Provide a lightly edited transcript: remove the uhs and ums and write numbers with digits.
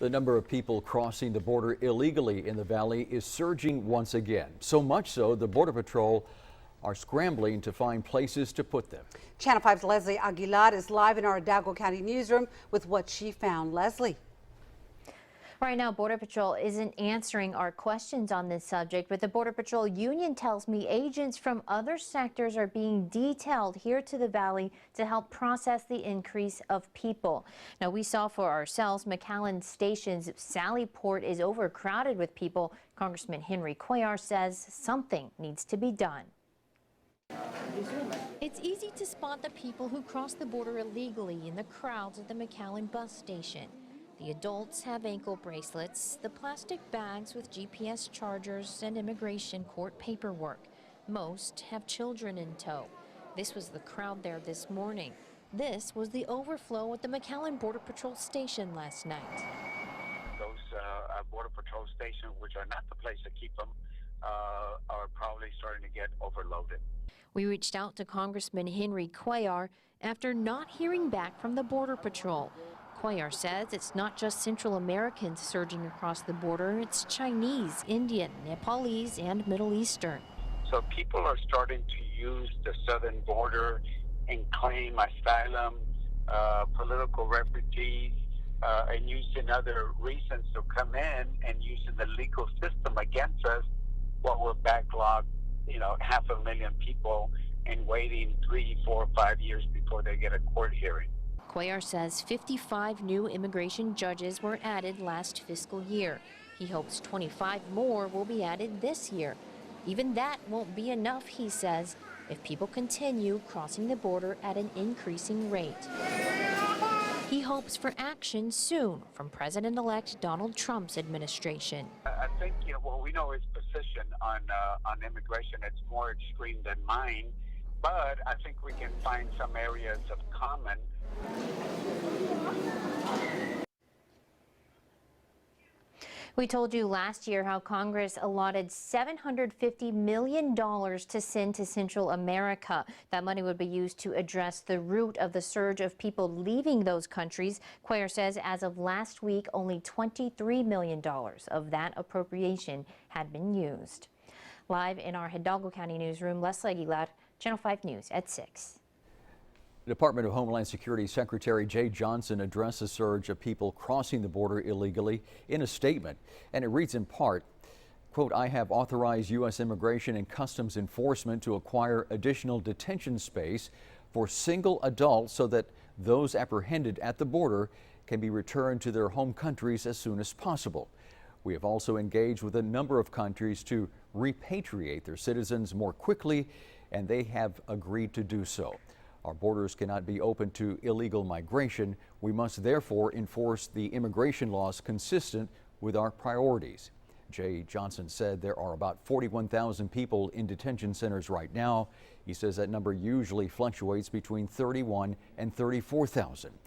The number of people crossing the border illegally in the valley is surging once again. So much so, the Border Patrol are scrambling to find places to put them. Channel 5's Leslie Aguilar is live in our Hidalgo County newsroom with what she found. Leslie. Right now, Border Patrol isn't answering our questions on this subject, but the Border Patrol union tells me agents from other sectors are being detailed here to the valley to help process the increase of people. Now, we saw for ourselves McAllen Station's Sally Port is overcrowded with people. Congressman Henry Cuellar says something needs to be done. It's easy to spot the people who cross the border illegally in the crowds at the McAllen bus station. The adults have ankle bracelets, the plastic bags with GPS chargers and immigration court paperwork. Most have children in tow. This was the crowd there this morning. This was the overflow at the McAllen Border Patrol station last night. Those Border Patrol stations, which are not the place to keep them, are probably starting to get overloaded. We reached out to Congressman Henry Cuellar after not hearing back from the Border Patrol. Cuellar says it's not just Central Americans surging across the border, it's Chinese, Indian, Nepalese, and Middle Eastern. So people are starting to use the southern border and claim asylum, political refugees, and using other reasons to come in and using the legal system against us while we're backlogged, 500,000 people and waiting 3, 4, 5 years before they get a court hearing. Cuellar says 55 new immigration judges were added last fiscal year. He hopes 25 more will be added this year. Even that won't be enough, he says, if people continue crossing the border at an increasing rate. He hopes for action soon from President-elect Donald Trump's administration. I think what we know his position on immigration, it's more extreme than mine, but I think we can find some areas of common. We told you last year how Congress allotted $750 million to send to Central America. That money would be used to address the root of the surge of people leaving those countries. Cuellar says as of last week, only $23 million of that appropriation had been used. Live in our Hidalgo County newsroom, Leslie Aguilar, Channel 5 News at 6. Department of Homeland Security Secretary Jeh Johnson addressed the surge of people crossing the border illegally in a statement, and it reads in part, quote, "I have authorized U.S. Immigration and Customs Enforcement to acquire additional detention space for single adults so that those apprehended at the border can be returned to their home countries as soon as possible. We have also engaged with a number of countries to repatriate their citizens more quickly, and they have agreed to do so. Our borders cannot be open to illegal migration. We must therefore enforce the immigration laws consistent with our priorities." Jeh Johnson said there are about 41,000 people in detention centers right now. He says that number usually fluctuates between 31 and 34,000.